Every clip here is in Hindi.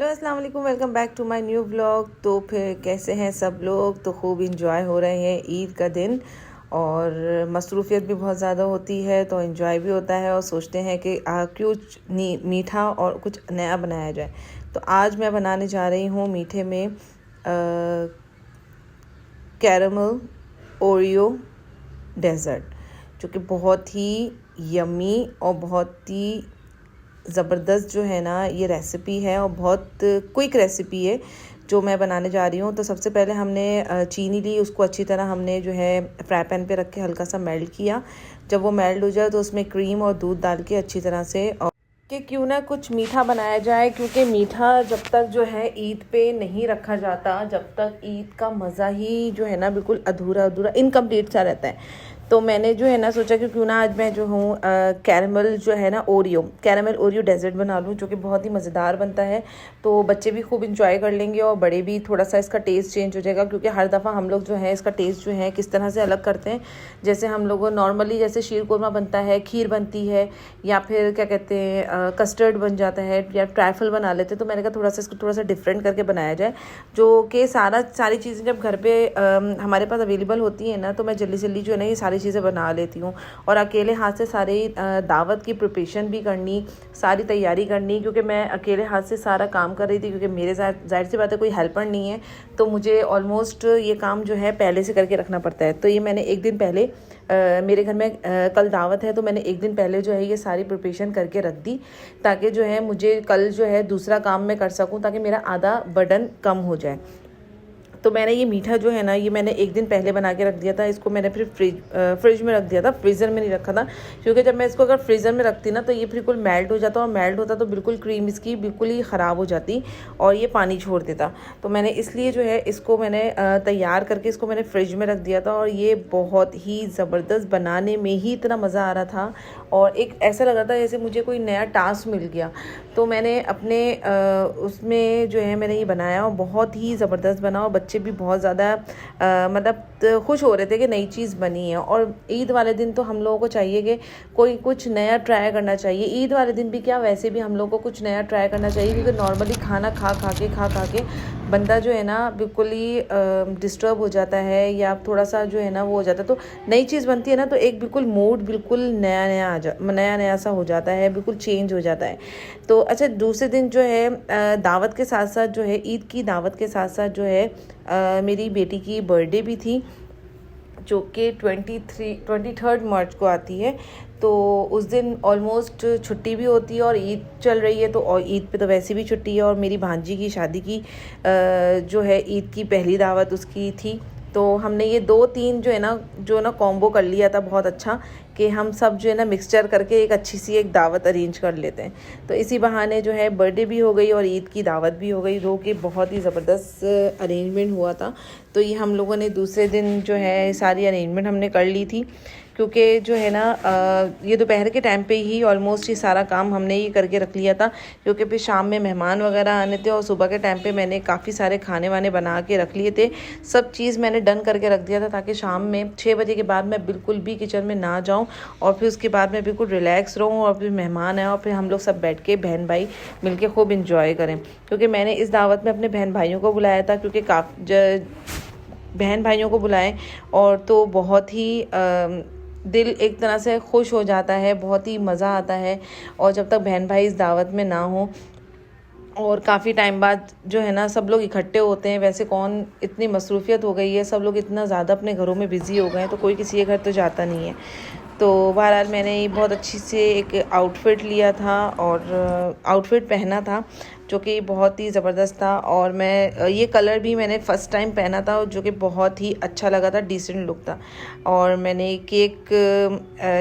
हेलो अस्सलाम वालेकुम, welcome back to my new vlog. तो फिर कैसे हैं सब लोग? तो खूब इंजॉय हो रहे हैं ईद का दिन, और मसरूफ़ियत भी बहुत ज़्यादा होती है तो इंजॉय भी होता है, और सोचते हैं कि क्यों मीठा और कुछ नया बनाया जाए। तो आज मैं बनाने जा रही हूँ मीठे में कैरमल ओरियो डेज़र्ट, जो कि बहुत ही यम्मी और बहुत ही ज़बरदस्त जो है ना ये रेसिपी है, और बहुत क्विक रेसिपी है जो मैं बनाने जा रही हूँ। तो सबसे पहले हमने चीनी ली, उसको अच्छी तरह हमने जो है फ्राई पैन पे रख के हल्का सा मेल्ट किया। जब वो मेल्ट हो जाए तो उसमें क्रीम और दूध डाल के अच्छी तरह से, और कि क्यों ना कुछ मीठा बनाया जाए, क्योंकि मीठा जब तक जो है ईद पे नहीं रखा जाता, जब तक ईद का मज़ा ही जो है ना बिल्कुल अधूरा अधूरा इनकम्प्लीट सा रहता है। तो मैंने जो है ना सोचा कि क्यों ना आज मैं जो हूँ कैरमल जो है ना कैरमल ओरियो डेजर्ट बना लूँ, जो कि बहुत ही मज़ेदार बनता है। तो बच्चे भी खूब इंजॉय कर लेंगे और बड़े भी, थोड़ा सा इसका टेस्ट चेंज हो जाएगा, क्योंकि हर दफ़ा हम लोग जो है इसका टेस्ट जो है किस तरह से अलग करते हैं। जैसे हम लोग नॉर्मली जैसे शीर कोरमा बनता है, खीर बनती है, या फिर क्या कहते हैं कस्टर्ड बन जाता है, या ट्राइफल बना लेते हैं। तो मैंने कहा थोड़ा सा इसको थोड़ा सा डिफरेंट करके बनाया जाए, जो कि सारी चीज़ें जब घर पे हमारे पास अवेलेबल होती है ना, तो मैं जल्दी जल्दी जो है ना ये सारी चीज़ें बना लेती हूँ। और अकेले हाथ से सारे दावत की प्रिपरेशन भी करनी, सारी तैयारी करनी, क्योंकि मैं अकेले हाथ से सारा काम कर रही थी, क्योंकि मेरे जाहिर सी बात है कोई हेल्पर नहीं है, तो मुझे ऑलमोस्ट ये काम जो है पहले से करके रखना पड़ता है। तो ये मैंने एक दिन पहले मेरे घर में कल दावत है, तो मैंने एक दिन पहले जो है ये सारी प्रिपरेशन करके रख दी, ताकि जो है मुझे कल जो है दूसरा काम मैं कर सकूँ, ताकि मेरा आधा बर्डन कम हो जाए। तो मैंने ये मीठा जो है ना ये मैंने एक दिन पहले बना के रख दिया था। इसको मैंने फिर फ्रिज में रख दिया था, फ्रीज़र में नहीं रखा था, क्योंकि जब मैं इसको अगर फ्रीज़र में रखती ना तो ये बिल्कुल मेल्ट हो जाता, और मेल्ट होता तो बिल्कुल क्रीम इसकी बिल्कुल ही ख़राब हो जाती और ये पानी छोड़ देता। तो मैंने इसलिए जो है इसको मैंने तैयार करके इसको मैंने फ्रिज में रख दिया था, और ये बहुत ही ज़बरदस्त, बनाने में ही इतना मज़ा आ रहा था, और एक ऐसा लग रहा था जैसे मुझे कोई नया टास्क मिल गया। तो मैंने अपने उसमें जो है मैंने ये बनाया, और बहुत ही ज़बरदस्त बना, और बच्चे भी बहुत ज़्यादा मतलब खुश हो रहे थे कि नई चीज़ बनी है। और ईद वाले दिन तो हम लोगों को चाहिए कि कोई कुछ नया ट्राई करना चाहिए। ईद वाले दिन भी क्या, वैसे भी हम लोगों को कुछ नया ट्राई करना चाहिए, क्योंकि नॉर्मली खाना खा खा के बंदा जो है ना बिल्कुल ही डिस्टर्ब हो जाता है, या थोड़ा सा जो है ना वो हो जाता है। तो नई चीज़ बनती है ना तो एक बिल्कुल मूड बिल्कुल नया जा हो जाता है, बिल्कुल चेंज हो जाता है। तो अच्छा, दूसरे दिन जो है दावत के साथ साथ जो है, ईद की दावत के साथ साथ जो है मेरी बेटी की बर्थडे भी थी, जो कि 23 मार्च को आती है। तो उस दिन ऑलमोस्ट छुट्टी भी होती है, और ईद चल रही है, तो और ईद पे तो वैसे भी छुट्टी है। और मेरी भांजी की शादी की जो है ईद की पहली दावत उसकी थी। तो हमने ये 2-3 जो ना कॉम्बो कर लिया था बहुत अच्छा, कि हम सब जो है ना मिक्सचर करके एक अच्छी सी एक दावत अरेंज कर लेते हैं। तो इसी बहाने जो है बर्थडे भी हो गई और ईद की दावत भी हो गई, जो कि बहुत ही ज़बरदस्त अरेंजमेंट हुआ था। तो ये हम लोगों ने दूसरे दिन जो है सारी अरेंजमेंट हमने कर ली थी, क्योंकि जो है ना ये दोपहर के टाइम पे ही ऑलमोस्ट ये सारा काम हमने ये करके रख लिया था, क्योंकि फिर शाम में मेहमान वगैरह आने थे, और सुबह के टाइम पे मैंने काफ़ी सारे खाने वाने बना के रख लिए थे। सब चीज़ मैंने डन करके रख दिया था, ताकि शाम में 6 बजे के बाद मैं बिल्कुल भी किचन में ना जाऊँ, और फिर उसके बाद मैं बिल्कुल रिलैक्स रहूँ, और फिर मेहमान आए और फिर हम लोग सब बैठ के बहन भाई मिल के खूब इंजॉय करें। क्योंकि मैंने इस दावत में अपने बहन भाइयों को बुलाया था, क्योंकि बहन भाइयों को बुलाएं, और तो बहुत ही दिल एक तरह से खुश हो जाता है, बहुत ही मज़ा आता है। और जब तक बहन भाई इस दावत में ना हो, और काफ़ी टाइम बाद जो है ना सब लोग इकट्ठे होते हैं, वैसे कौन, इतनी मसरूफ़ियत हो गई है, सब लोग इतना ज़्यादा अपने घरों में बिज़ी हो गए हैं, तो कोई किसी के घर तो जाता नहीं है। तो बहरहाल मैंने ये बहुत अच्छी से एक आउटफिट लिया था, और आउटफिट पहना था, जो कि बहुत ही ज़बरदस्त था। और मैं ये कलर भी मैंने फ़र्स्ट टाइम पहना था, जो कि बहुत ही अच्छा लगा था, डिसेंट लुक था। और मैंने केक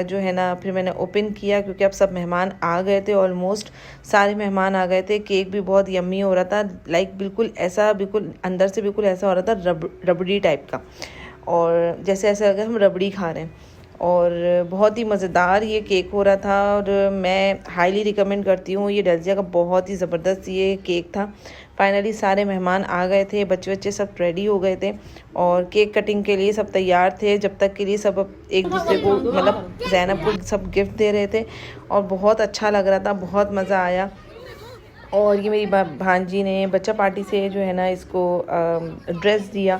जो है ना फिर मैंने ओपन किया, क्योंकि अब सब मेहमान आ गए थे, ऑलमोस्ट सारे मेहमान आ गए थे। केक भी बहुत यम्मी हो रहा था, लाइक बिल्कुल ऐसा, बिल्कुल अंदर से बिल्कुल ऐसा हो रहा था रबड़ी टाइप का, और जैसे ऐसा लगा हम रबड़ी खा रहे हैं। और बहुत ही मज़ेदार ये केक हो रहा था, और मैं हाईली रिकमेंड करती हूँ। ये डेल्जिया का बहुत ही ज़बरदस्त ये केक था। फाइनली सारे मेहमान आ गए थे, बच्चे सब रेडी हो गए थे, और केक कटिंग के लिए सब तैयार थे, जब तक के लिए सब एक दूसरे को, मतलब ज़ैनब को सब गिफ्ट दे रहे थे, और बहुत अच्छा लग रहा था, बहुत मज़ा आया। और ये मेरी भांजी ने बच्चा पार्टी से जो है ना इसको ड्रेस दिया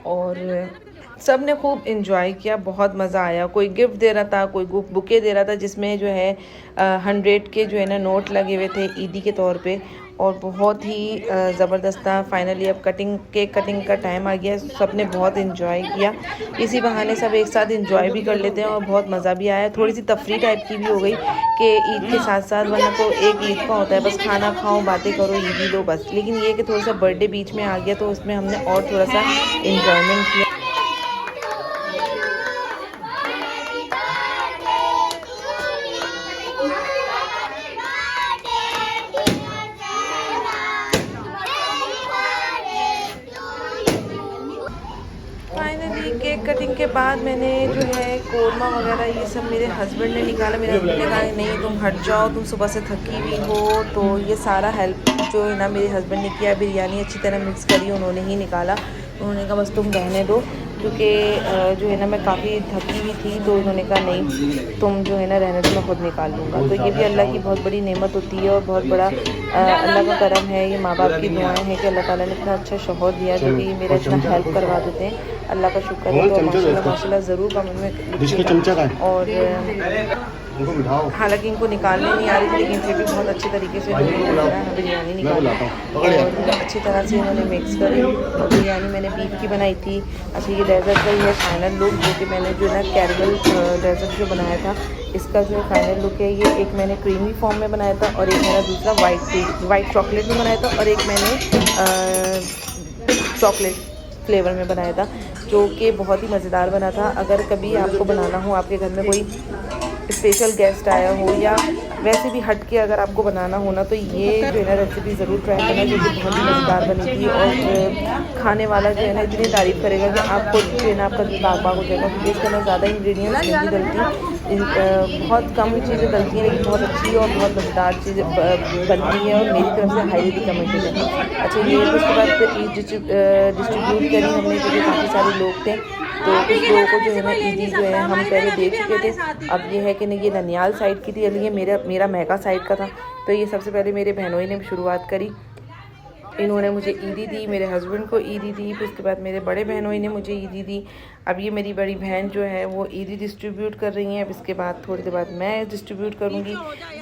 और सब ने खूब इन्जॉय किया, बहुत मज़ा आया। कोई गिफ्ट दे रहा था, कोई बुके दे रहा था जिसमें जो है 100 के जो है ना नोट लगे हुए थे ईदी के तौर पे, और बहुत ही ज़बरदस्त था। फाइनली अब केक कटिंग का टाइम आ गया, सब ने बहुत इन्जॉय किया। इसी बहाने सब एक साथ इन्जॉय भी कर लेते हैं और बहुत मज़ा भी आया। थोड़ी सी तफरी टाइप की भी हो गई कि ईद के साथ साथ, वरना तो एक ईद का होता है बस खाना खाओ बातें करो ईदी लो बस, लेकिन ये कि थोड़ा सा बर्थडे बीच में आ गया तो उसमें हमने और थोड़ा सा इन्जॉयमेंट किया। फाइनली केक कटिंग के बाद मैंने जो है कोरमा वगैरह ये सब मेरे हस्बैंड ने निकाला। मेरे हस्बैंड ने कहा नहीं तुम हट जाओ, तुम सुबह से थकी हुई हो, तो ये सारा हेल्प जो है ना मेरे हस्बैंड ने किया। बिरयानी अच्छी तरह मिक्स करी उन्होंने ही निकाला। उन्होंने कहा बस तुम रहने दो, क्योंकि जो है ना मैं काफ़ी थकी हुई थी, तो उन्होंने कहा नहीं तुम जो है ना रहने दो, मैं खुद निकाल लूँगा। तो ये भी अल्लाह की बहुत बड़ी नेमत होती है और बहुत बड़ा अल्लाह का करम है। ये माँ बाप की दुआएं हैं कि अल्लाह ताला ने इतना अच्छा शौहर दिया जो कि मेरा इतना हेल्प करवा देते हैं। अल्लाह का शुक्र है। तो माशाल्लाह माशाल्लाह ज़रूर कमेंट में लिखिएगा। और हालांकि इनको निकालने नहीं आ रही थी, लेकिन फिर भी बहुत अच्छे तरीके से बिरयानी निकाली और अच्छी तरह से इन्होंने मिक्स करी। और बिरयानी मैंने बीफ की बनाई थी। अच्छा ये डेजर्ट का ही है फाइनल लुक, जो कि मैंने जो है ना कैरमल डेजर्ट जो बनाया था, इसका जो है फाइनल लुक है ये। एक मैंने क्रीमी फॉर्म में बनाया था और एक मेरा दूसरा वाइट चॉकलेट में बनाया था और एक मैंने चॉकलेट फ्लेवर में बनाया था, जो कि बहुत ही मज़ेदार बना था। अगर कभी आपको बनाना हो, आपके घर में कोई स्पेशल गेस्ट आया हो या वैसे भी हट के अगर आपको बनाना हो ना, तो ये जो है ना रेसिपी ज़रूर ट्राई करना, जो कि बहुत ही मज़ेदार बनी थी। और खाने वाला जो है ना इतनी तारीफ़ करेगा कि आपको जो है ना आपका दिमाग बाग हो जाएगा, क्योंकि इसके अंदर ज़्यादा इंग्रेडिएंट्स नहीं डलती, बहुत कम चीज़ें डलती हैं, लेकिन बहुत अच्छी और बहुत मज़ेदार चीज़ें बनती हैं और मेरी तरफ से हाईली रिकमेंडेड है। अच्छा ये उसके बाद डिस्ट्रीब्यूट करी हमने, क्योंकि काफ़ी सारे लोग थे, तो कुछ लोगों को जो है ना ईदी जो है हम पहले दे चुके थे। अब ये है कि नहीं, ये ननियाल साइड की थी, ये मेरा महका साइड का था। तो ये सबसे पहले मेरे बहनोई ने शुरुआत करी, इन्होंने मुझे ईदी दी, मेरे हस्बैंड को ईदी दी, फिर उसके बाद मेरे बड़े बहनोई ने मुझे ईदी दी। अब ये मेरी बड़ी बहन जो है वो ईदी डिस्ट्रीब्यूट कर रही हैं। अब इसके बाद थोड़ी देर बाद मैं डिस्ट्रीब्यूट करूँगी।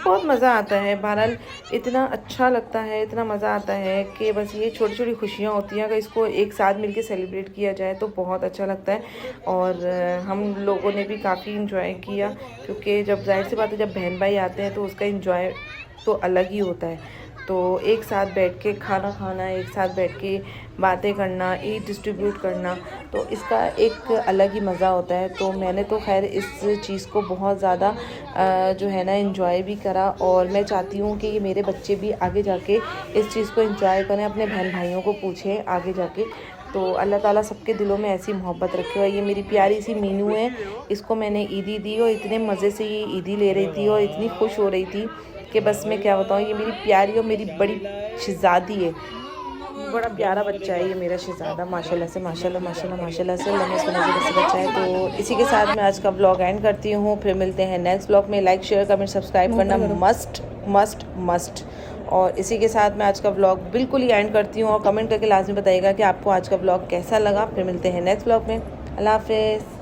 बहुत मज़ा आता है, बहरहाल इतना अच्छा लगता है, इतना मज़ा आता है कि बस ये छोटी छोटी खुशियाँ होती हैं, अगर इसको एक साथ मिलके सेलिब्रेट किया जाए तो बहुत अच्छा लगता है। और हम लोगों ने भी काफ़ी इंजॉय किया, क्योंकि जब जाहिर सी बात है जब बहन भाई आते हैं तो उसका इंजॉय तो अलग ही होता है। तो एक साथ बैठ के खाना खाना, एक साथ बैठ के बातें करना, ईद डिस्ट्रीब्यूट करना, तो इसका एक अलग ही मज़ा होता है। तो मैंने तो खैर इस चीज़ को बहुत ज़्यादा जो है ना एंजॉय भी करा, और मैं चाहती हूँ कि ये मेरे बच्चे भी आगे जाके इस चीज़ को एंजॉय करें, अपने बहन भाइयों को पूछें आगे जाके। तो अल्लाह ताला सबके दिलों में ऐसी मोहब्बत रखे। और ये मेरी प्यारी सी मीनू है, इसको मैंने ईदी दी और इतने मज़े से ये ईदी ले रही थी और इतनी खुश हो रही थी कि बस मैं क्या बताऊँ। ये मेरी प्यारी और मेरी बड़ी शहज़ादी है, बड़ा प्यारा बच्चा है ये मेरा शहज़ादा, माशाल्लाह से माशाल्लाह माशाल्लाह माशाल्लाह से अल्लाह ने इसको नज़र से बच्चा है। तो इसी के साथ मैं आज का व्लॉग एंड करती हूँ, फिर मिलते हैं नेक्स्ट व्लॉग में। लाइक शेयर कमेंट सब्सक्राइब करना मस्ट मस्ट मस्ट। और इसी के साथ मैं आज का व्लॉग बिल्कुल ही एंड करती हूँ, और कमेंट करके लाजमी बताइएगा कि आपको आज का व्लॉग कैसा लगा। फिर मिलते हैं नेक्स्ट व्लॉग में। अल्लाह हाफ़िज़।